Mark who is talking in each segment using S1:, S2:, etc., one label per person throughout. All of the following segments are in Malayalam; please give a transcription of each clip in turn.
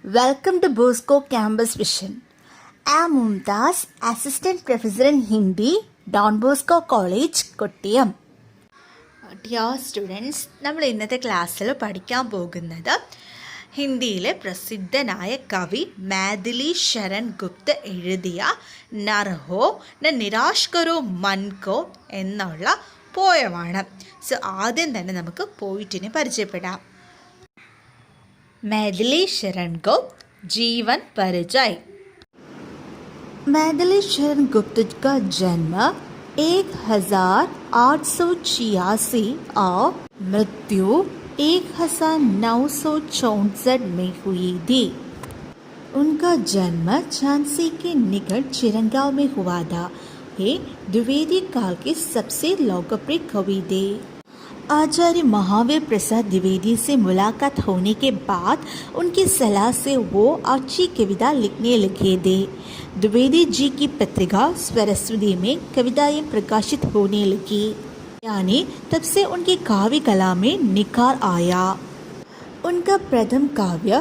S1: Welcome to Bosco Campus Vision. I am Mumtaz, Assistant Professor in Hindi, Don Bosco College, Kottayam. Dear students, നമ്മൾ ഇന്നത്തെ ക്ലാസ്സിൽ പഠിക്കാൻ പോകുന്നത് ഹിന്ദിയിലെ പ്രസിദ്ധനായ കവി മാതിലി ശരൺ ഗുപ്ത എഴുതിയ നർഹോ ന നിരാശ് കരോ മൻ കോ എന്നുള്ള പോയമാണ്. സോ ആദ്യം തന്നെ നമുക്ക് പോയിട്ടിനെ പരിചയപ്പെടാം. मैथिली शरण गुप्त जीवन परिचय. मैथिली शरण गुप्त का जन्म 1886 और मृत्यु 1964 में हुई थी. उनका जन्म झांसी के निकट चिरंगांव में हुआ था. ये द्विवेदी काल के सबसे लोकप्रिय कवि थे. आचार्य महावीर प्रसाद द्विवेदी से मुलाकात होने के बाद उनकी सलाह से वो अच्छी कविता लिखने लगे थे. द्विवेदी जी की पत्रिका सरस्वती में कविताएं प्रकाशित होने लगी, यानी तब से उनकी काव्य कला में निखार आया. उनका प्रथम काव्य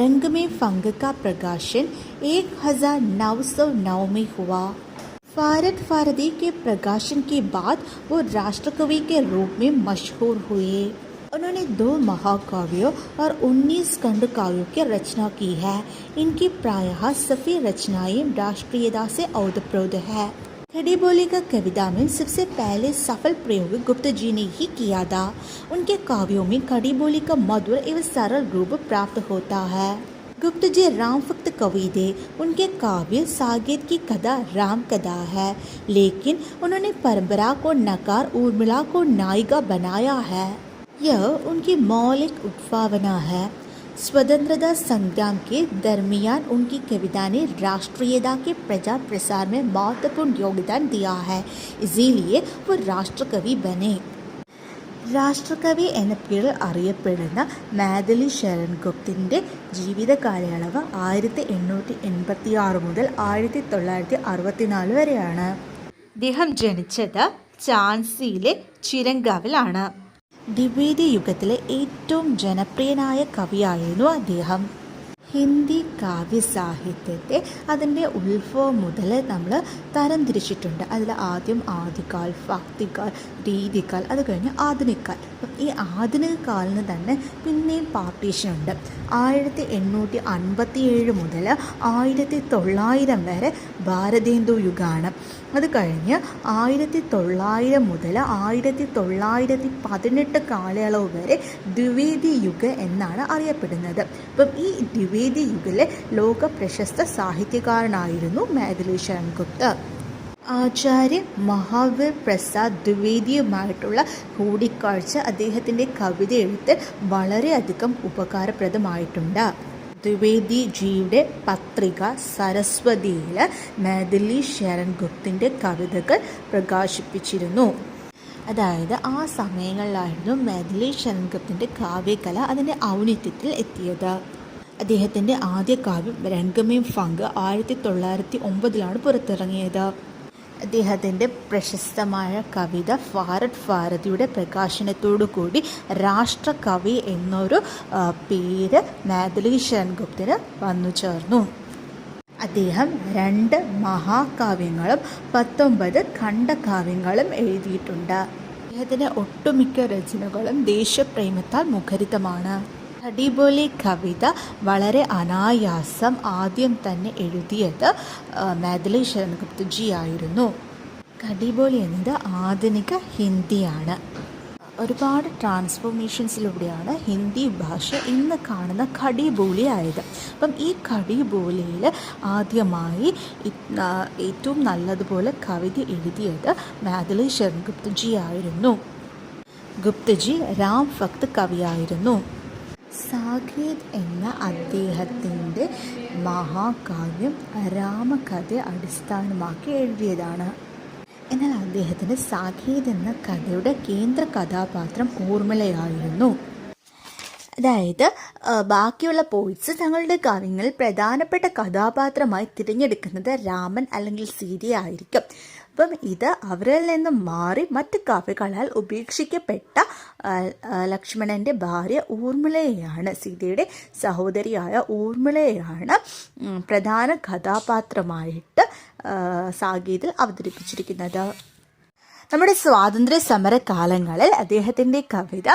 S1: रंग में फंग का प्रकाशन 1909 में हुआ. फारद फारदी के प्रकाशन के बाद वो राष्ट्रकवि के रूप में मशहूर हुए. उन्होंने 2 महाकाव्यों और 19 खंड काव्यों की रचना की है. इनकी प्रायः सभी रचनाएं राष्ट्रीयता से ओतप्रोत है. खड़ी बोली का कविता में सबसे पहले सफल प्रयोग गुप्त जी ने ही किया था. उनके काव्यों में खड़ी बोली का मधुर एवं सरल रूप प्राप्त होता है. गुप्त जी राम भक्त कवि थे. उनके काव्य साकेत की कथा राम कथा है, लेकिन उन्होंने परंपरा को नकार उर्मिला को नायिका बनाया है. यह उनकी मौलिक उद्भावना है. स्वतंत्रता संग्राम के दरमियान उनकी कविता ने राष्ट्रीयता के प्रचार प्रसार में महत्वपूर्ण योगदान दिया है. इसीलिए वो राष्ट्रकवि बने. രാഷ്ട്രകവി എന്ന പേരിൽ അറിയപ്പെടുന്ന മാതിലി ശരൺ ഗുപ്തിൻ്റെ ജീവിത കാലയളവ് 1886 മുതൽ 1964 വരെയാണ്. അദ്ദേഹം ജനിച്ചത് ഝാൻസിയിലെ ചിരങ്കാവിലാണ്. ദ്വിവേദി യുഗത്തിലെ ഏറ്റവും ജനപ്രിയനായ കവിയായിരുന്നു അദ്ദേഹം. ഹിന്ദി കാവ്യ സാഹിത്യത്തെ അതിൻ്റെ ഉത്ഭവം മുതൽ നമ്മൾ തരംതിരിച്ചിട്ടുണ്ട്. അതിൽ ആദ്യം ആദികാൽ, ഭക്തികാൽ, രീതികാൽ, അത് കഴിഞ്ഞ് ആധുനികാൽ. ഈ ആധുനിക കാലിന് തന്നെ പിന്നെയും പാർട്ടീഷനുണ്ട്. 1857 മുതൽ 1900 വരെ ഭാരതേന്ദു യുഗമാണ്. അത് കഴിഞ്ഞ് 1900 മുതൽ 1918 കാലയളവ് വരെ ദ്വിവേദി യുഗ എന്നാണ് അറിയപ്പെടുന്നത്. അപ്പം ഈ ദ്വിവേദി യുഗത്തിലെ ലോക പ്രശസ്ത സാഹിത്യകാരനായിരുന്നു മാതിലി ശരൺ ഗുപ്ത. ആചാര്യ മഹാവീർ പ്രസാദ് ദ്വിവേദിയുമായിട്ടുള്ള കൂടിക്കാഴ്ച അദ്ദേഹത്തിൻ്റെ കവിത എഴുത്ത് വളരെയധികം ഉപകാരപ്രദമായിട്ടുണ്ട്. ദ്വിവേദി ജിയുടെ പത്രിക സരസ്വതിയിൽ മാതിലി ശരൺ ഗുപ്തിൻ്റെ കവിതകൾ പ്രകാശിപ്പിച്ചിരുന്നു. അതായത് ആ സമയങ്ങളിലായിരുന്നു മാതിലി ശരൺ ഗുപ്തിൻ്റെ കാവ്യകല അതിൻ്റെ ഔന്നിത്യത്തിൽ എത്തിയത്. അദ്ദേഹത്തിൻ്റെ ആദ്യ കാവ്യം രംഗമേ ഫംഗ് 1909 പുറത്തിറങ്ങിയത്. അദ്ദേഹത്തിൻ്റെ പ്രശസ്തമായ കവിത ഫാരദ് ഫാരദിയുടെ പ്രകാശനത്തോടു കൂടി രാഷ്ട്രകവി എന്നൊരു പേര് മാതിലി ശരൺ ഗുപ്തിന് വന്നു ചേർന്നു. അദ്ദേഹം 2 മഹാകാവ്യങ്ങളും 19 ഖണ്ഡകാവ്യങ്ങളും എഴുതിയിട്ടുണ്ട്. അദ്ദേഹത്തിൻ്റെ ഒട്ടുമിക്ക രചനകളും ദേശപ്രേമത്താൽ മുഖരിതമാണ്. ഖടി ബോലി കവിത വളരെ അനായാസം ആദ്യം തന്നെ എഴുതിയത് മാതിലി ശരൺ ഗുപ്ത ജി ആയിരുന്നു. ഖടി ബോലി എന്നത് ആധുനിക ഹിന്ദിയാണ്. ഒരുപാട് ട്രാൻസ്ഫോർമേഷൻസിലൂടെയാണ് ഹിന്ദി ഭാഷ ഇന്ന് കാണുന്ന ഖടി ബോലി ആയത്. അപ്പം ഈ ഖടി ബോലിയിൽ ആദ്യമായി ഏറ്റവും നല്ലതുപോലെ കവിത എഴുതിയത് മാതിലി ശരൺ ഗുപ്ത ജി ആയിരുന്നു. ഗുപ്തജി രാം ഭക്ത് കവിയായിരുന്നു. സാകേത് എന്ന അദ്ദേഹത്തിൻ്റെ മഹാകാവ്യം രാമകഥ അടിസ്ഥാനമാക്കി എഴുതിയതാണ്. എന്നാൽ അദ്ദേഹത്തിൻ്റെ സാകേത് എന്ന കഥയുടെ കേന്ദ്ര കഥാപാത്രം ഊർമിളയായിരുന്നു. അതായത് ബാക്കിയുള്ള പോയിറ്റ്സ് തങ്ങളുടെ കാവ്യങ്ങളിൽ പ്രധാനപ്പെട്ട കഥാപാത്രമായി തിരഞ്ഞെടുക്കുന്നത് രാമൻ അല്ലെങ്കിൽ സീതയായിരിക്കും. അപ്പം ഇത് അവരിൽ നിന്നും മാറി മറ്റ് കവികളാൽ ഉപേക്ഷിക്കപ്പെട്ട ലക്ഷ്മണൻ്റെ ഭാര്യ ഊർമിളയെയാണ്, സീതയുടെ സഹോദരിയായ ഊർമിളയെയാണ് പ്രധാന കഥാപാത്രമായിട്ട് സാകേതിൽ അവതരിപ്പിച്ചിരിക്കുന്നത്. നമ്മുടെ സ്വാതന്ത്ര്യ സമര കാലങ്ങളിൽ അദ്ദേഹത്തിൻ്റെ കവിത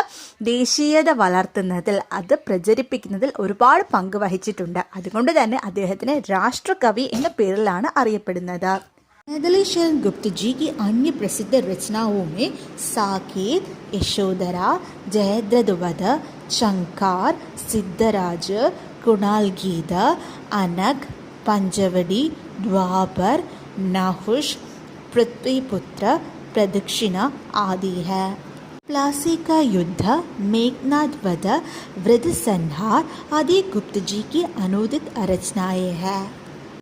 S1: ദേശീയത വളർത്തുന്നതിൽ, അത് പ്രചരിപ്പിക്കുന്നതിൽ ഒരുപാട് പങ്ക് വഹിച്ചിട്ടുണ്ട്. അതുകൊണ്ട് തന്നെ അദ്ദേഹത്തിന് രാഷ്ട്രകവി എന്ന പേരിലാണ് അറിയപ്പെടുന്നത്. मैथिली शरण गुप्त जी की अन्य प्रसिद्ध रचनाओं में साकेत, यशोधरा, जयद्रथवध, चंकार, सिद्धराज, कुणाल गीत, अनग, पंचवटी, द्वापर, नहुष, पृथ्वीपुत्र, प्रदक्षिणा आदि है. प्लासी का युद्ध, मेघनाद वध, वृद्धसंहार आदि गुप्त जी की अनुदित रचनाएं हैं.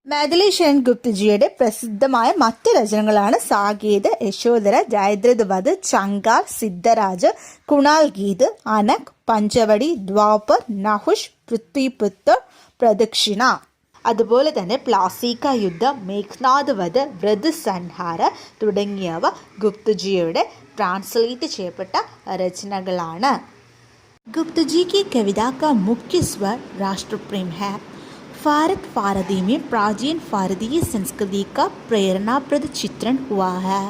S1: मैथिली शरण गुप्त ജിയുടെ പ്രസിദ്ധമായ മറ്റ് രചനകളാണ് സാകേത്, യശോധര, ജയദ്രഥവധ്, ചങ്കാർ, സിദ്ധരാജ്, കുണാൽ ഗീത്, അനക്, പഞ്ചവടി, ദ്വാപർ, നഹുഷ്, പൃഥ്വിപുത്ര, പ്രദക്ഷിണ. അതുപോലെ തന്നെ പ്ലാസി കാ യുദ്ധ, മേഘ്നാദ് വധ്, വൃദ്ധസംഹാര തുടങ്ങിയവ ഗുപ്തജിയുടെ ട്രാൻസ്ലേറ്റ് ചെയ്യപ്പെട്ട രചനകളാണ്. ഗുപ്തജി की कविता का मुख्य स्वर राष्ट्रप्रेम है. फारद फारदी में प्राचीन फारदीय संस्कृति का प्रेरणाप्रद चित्रण हुआ है.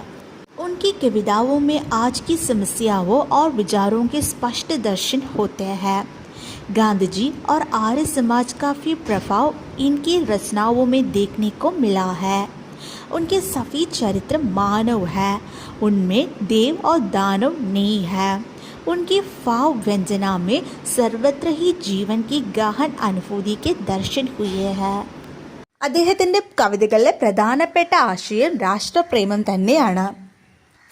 S1: उनकी कविताओं में आज की समस्याओं और विचारों के स्पष्ट दर्शन होते हैं. गांधी जी और आर्य समाज का भी प्रभाव इनकी रचनाओं में देखने को मिला है. उनके सभी चरित्र मानव है, उनमें देव और दानव नहीं है. उनकी भाव व्यंजना में सर्वत्र ही जीवन की गहन अनुभूति के दर्शन हुए हैं. അദ്ദേഹത്തിൻ്റെ കവിതകളിലെ പ്രധാനപ്പെട്ട ആശയം രാഷ്ട്രപ്രേമം തന്നെയാണ്.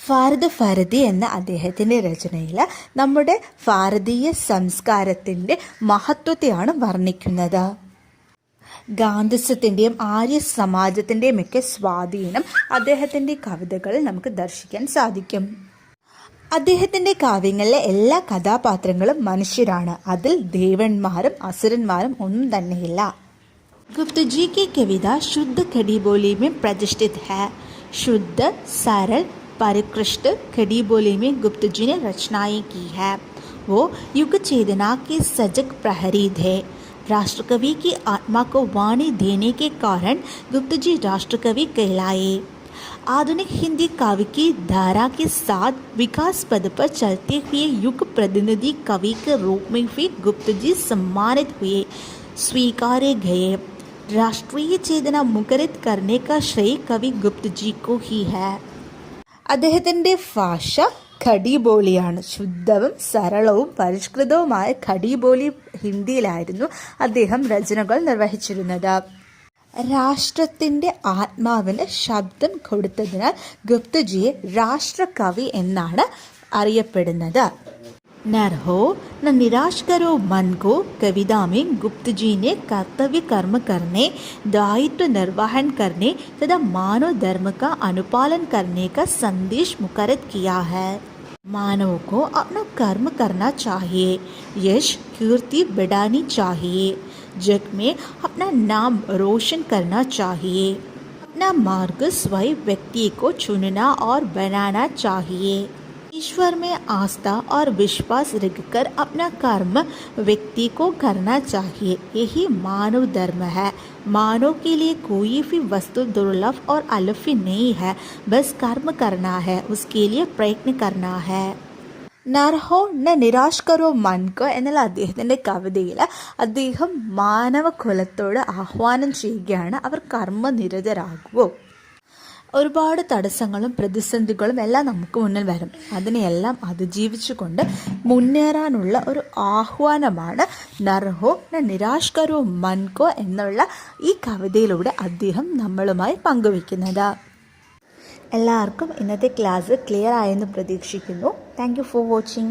S1: ഫാരദ് ഫാരദി എന്ന അദ്ദേഹത്തിൻ്റെ രചനയിൽ നമ്മുടെ ഭാരതീയ സംസ്കാരത്തിൻ്റെ മഹത്വത്തെയാണ് വർണ്ണിക്കുന്നത്. ഗാന്ധിസത്തിൻ്റെയും ആര്യ സമാജത്തിൻ്റെയും ഒക്കെ സ്വാധീനം അദ്ദേഹത്തിൻ്റെ കവിതകളിൽ നമുക്ക് ദർശിക്കാൻ സാധിക്കും. അദ്ദേഹത്തിൻ്റെ കാവ്യങ്ങളിലെ എല്ലാ കഥാപാത്രങ്ങളും മനുഷ്യരാണ്. അതിൽ ദേവന്മാരും അസുരന്മാരും ഒന്നും തന്നെയില്ല. गुप्त जी की कविता शुद्ध खड़ी बोली में प्रतिष्ठित है. शुद्ध, सरल, परिष्कृत खड़ी बोली में गुप्त जी ने रचनाएं की है. वो युग चेतना के सजग प्रहरी थे. राष्ट्रकवि की आत्मा को वाणी देने के कारण गुप्त जी राष्ट्रकवि कहलाए. आधुनिक हिंदी काव्य की धारा के साथ विकास पद पर चलते हुए युग प्रतिनिधि कवि के रूप में भी गुप्त जी सम्मानित हुए, स्वीकारे गए. राष्ट्रीय चेतना मुखरित करने का श्रेय कवि गुप्त जी को ही है. അദ്ദേഹത്തിൻ്റെ ഭാഷ ഖടിബോളിയാണ്. ശുദ്ധവും സരളവും പരിഷ്കൃതവുമായ ഖടിബോളി ഹിന്ദിയിലായിരുന്നു അദ്ദേഹം രചനകൾ നിർവഹിച്ചിരുന്നത്. രാഷ്ട്രത്തിൻ്റെ ആത്മാവിന് ശബ്ദം കൊടുത്തതിനാൽ ഗുപ്തജിയെ രാഷ്ട്രകവി എന്നാണ് അറിയപ്പെടുന്നത്. नर हो न निराश करो मन को कविता में गुप्त जी ने कर्तव्य कर्म करने, दायित्व निर्वहन करने तथा मानव धर्म का अनुपालन करने का संदेश मुखरित किया है. मानव को अपना कर्म करना चाहिए, यश कीर्ति बढ़ानी चाहिए, जग में अपना नाम रोशन करना चाहिए, अपना मार्ग स्वयं व्यक्ति को चुनना और बनाना चाहिए. ईश्वर में आस्था और विश्वास रखकर अपना कर्म व्यक्ति को करना चाहिए. यही मानव धर्म है. मानव के लिए कोई भी वस्तु दुर्लभ और अलौकिक नहीं है. बस कर्म करना है, उसके लिए प्रयत्न करना है. നർഹോ ന നിരാശ് കരോ മൻകോ എന്നുള്ള അദ്ദേഹത്തിൻ്റെ കവിതയിൽ അദ്ദേഹം മാനവകുലത്തോട് ആഹ്വാനം ചെയ്യുകയാണ്, അവർ കർമ്മനിരതരാകുവോ. ഒരുപാട് തടസ്സങ്ങളും പ്രതിസന്ധികളും എല്ലാം നമുക്ക് മുന്നിൽ വരും. അതിനെയെല്ലാം അതിജീവിച്ചുകൊണ്ട് മുന്നേറാനുള്ള ഒരു ആഹ്വാനമാണ് നർഹോ ന നിരാശ് കരോ മൻകോ എന്നുള്ള ഈ കവിതയിലൂടെ അദ്ദേഹം നമ്മളുമായി പങ്കുവയ്ക്കുന്നത്. എല്ലാവർക്കും ഇന്നത്തെ ക്ലാസ് ക്ലിയർ ആയെന്ന് പ്രതീക്ഷിക്കുന്നു. Thank you for watching.